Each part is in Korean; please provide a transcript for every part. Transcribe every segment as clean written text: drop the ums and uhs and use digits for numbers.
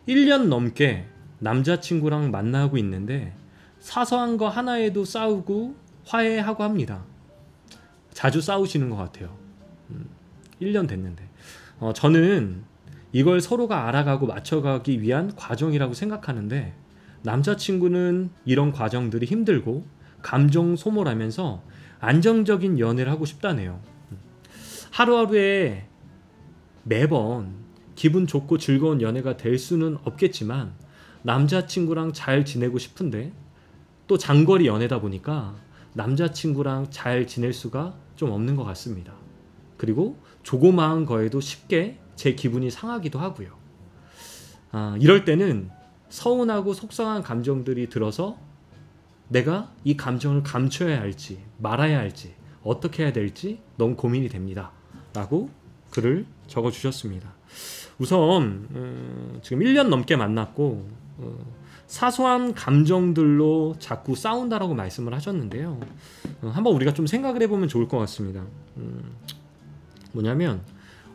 1년 넘게 남자친구랑 만나고 있는데 사소한 거 하나에도 싸우고 화해하고 합니다. 자주 싸우시는 것 같아요. 1년 됐는데 저는 이걸 서로가 알아가고 맞춰가기 위한 과정이라고 생각하는데, 남자친구는 이런 과정들이 힘들고 감정 소모하면서 안정적인 연애를 하고 싶다네요. 하루하루에 매번 기분 좋고 즐거운 연애가 될 수는 없겠지만 남자친구랑 잘 지내고 싶은데, 또 장거리 연애다 보니까 남자친구랑 잘 지낼 수가 좀 없는 것 같습니다. 그리고 조그마한 거에도 쉽게 제 기분이 상하기도 하고요. 이럴 때는 서운하고 속상한 감정들이 들어서 내가 이 감정을 감춰야 할지 말아야 할지 어떻게 해야 될지 너무 고민이 됩니다 라고 글을 적어주셨습니다. 우선 지금 1년 넘게 만났고 사소한 감정들로 자꾸 싸운다라고 말씀을 하셨는데요. 한번 우리가 좀 생각을 해보면 좋을 것 같습니다. 뭐냐면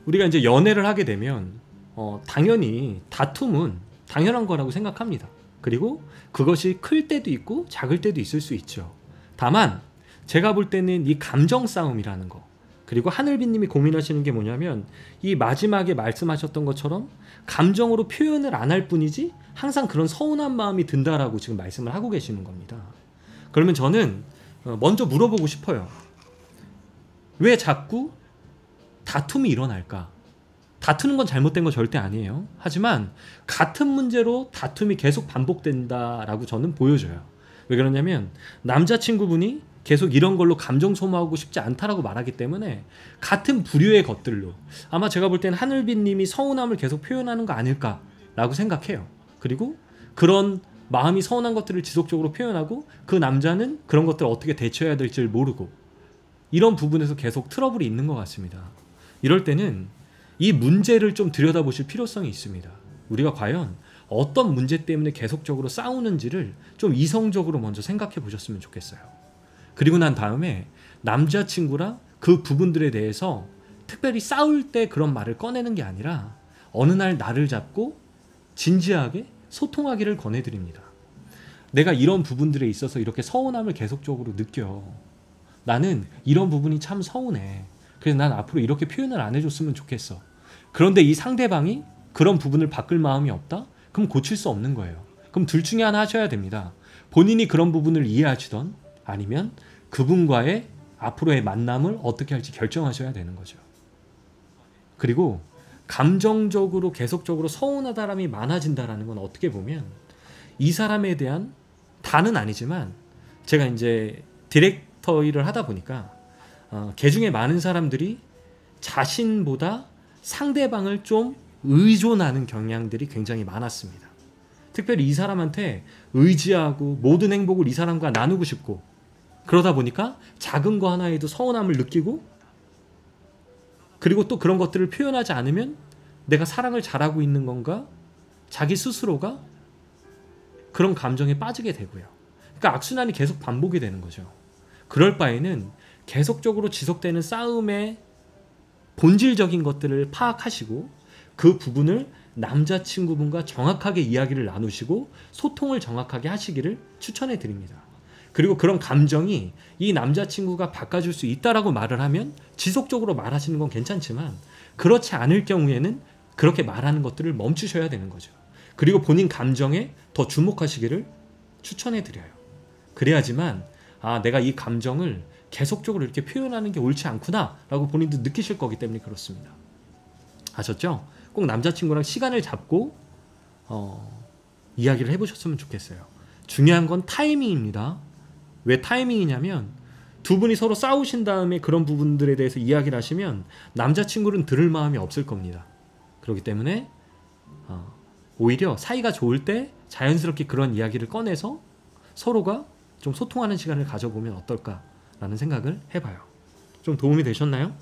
우리가 이제 연애를 하게 되면 당연히 다툼은 당연한 거라고 생각합니다. 그리고 그것이 클 때도 있고 작을 때도 있을 수 있죠. 다만 제가 볼 때는 이 감정 싸움이라는 거, 그리고 하늘비님이 고민하시는 게 뭐냐면 이 마지막에 말씀하셨던 것처럼 감정으로 표현을 안 할 뿐이지 항상 그런 서운한 마음이 든다라고 지금 말씀을 하고 계시는 겁니다. 그러면 저는 먼저 물어보고 싶어요. 왜 자꾸 다툼이 일어날까? 다투는 건 잘못된 거 절대 아니에요. 하지만 같은 문제로 다툼이 계속 반복된다라고 저는 보여져요. 왜 그러냐면 남자친구분이 계속 이런 걸로 감정 소모하고 싶지 않다라고 말하기 때문에 같은 부류의 것들로 아마 제가 볼 때는 하늘빛님이 서운함을 계속 표현하는 거 아닐까라고 생각해요. 그리고 그런 마음이 서운한 것들을 지속적으로 표현하고 그 남자는 그런 것들을 어떻게 대처해야 될지를 모르고 이런 부분에서 계속 트러블이 있는 것 같습니다. 이럴 때는 이 문제를 좀 들여다보실 필요성이 있습니다. 우리가 과연 어떤 문제 때문에 계속적으로 싸우는지를 좀 이성적으로 먼저 생각해 보셨으면 좋겠어요. 그리고 난 다음에 남자친구랑 그 부분들에 대해서 특별히 싸울 때 그런 말을 꺼내는 게 아니라 어느 날 나를 잡고 진지하게 소통하기를 권해드립니다. 내가 이런 부분들에 있어서 이렇게 서운함을 계속적으로 느껴. 나는 이런 부분이 참 서운해. 그래서 난 앞으로 이렇게 표현을 안 해줬으면 좋겠어. 그런데 이 상대방이 그런 부분을 바꿀 마음이 없다? 그럼 고칠 수 없는 거예요. 그럼 둘 중에 하나 하셔야 됩니다. 본인이 그런 부분을 이해하시던 아니면 그분과의 앞으로의 만남을 어떻게 할지 결정하셔야 되는 거죠. 그리고 감정적으로 계속적으로 서운하다는 사람이 많아진다는 건 어떻게 보면 이 사람에 대한 다는 아니지만 제가 이제 디렉터 일을 하다 보니까 개 중에 많은 사람들이 자신보다 상대방을 좀 의존하는 경향들이 굉장히 많았습니다. 특별히 이 사람한테 의지하고 모든 행복을 이 사람과 나누고 싶고 그러다 보니까 작은 거 하나에도 서운함을 느끼고 그리고 또 그런 것들을 표현하지 않으면 내가 사랑을 잘하고 있는 건가? 자기 스스로가 그런 감정에 빠지게 되고요. 그러니까 악순환이 계속 반복이 되는 거죠. 그럴 바에는 계속적으로 지속되는 싸움의 본질적인 것들을 파악하시고 그 부분을 남자친구분과 정확하게 이야기를 나누시고 소통을 정확하게 하시기를 추천해 드립니다. 그리고 그런 감정이 이 남자친구가 바꿔줄 수 있다라고 말을 하면 지속적으로 말하시는 건 괜찮지만 그렇지 않을 경우에는 그렇게 말하는 것들을 멈추셔야 되는 거죠. 그리고 본인 감정에 더 주목하시기를 추천해 드려요. 그래야지만 내가 이 감정을 계속적으로 이렇게 표현하는 게 옳지 않구나 라고 본인도 느끼실 거기 때문에 그렇습니다. 아셨죠? 꼭 남자친구랑 시간을 잡고 이야기를 해보셨으면 좋겠어요. 중요한 건 타이밍입니다. 왜 타이밍이냐면 두 분이 서로 싸우신 다음에 그런 부분들에 대해서 이야기를 하시면 남자친구는 들을 마음이 없을 겁니다. 그렇기 때문에 오히려 사이가 좋을 때 자연스럽게 그런 이야기를 꺼내서 서로가 좀 소통하는 시간을 가져보면 어떨까라는 생각을 해봐요. 좀 도움이 되셨나요?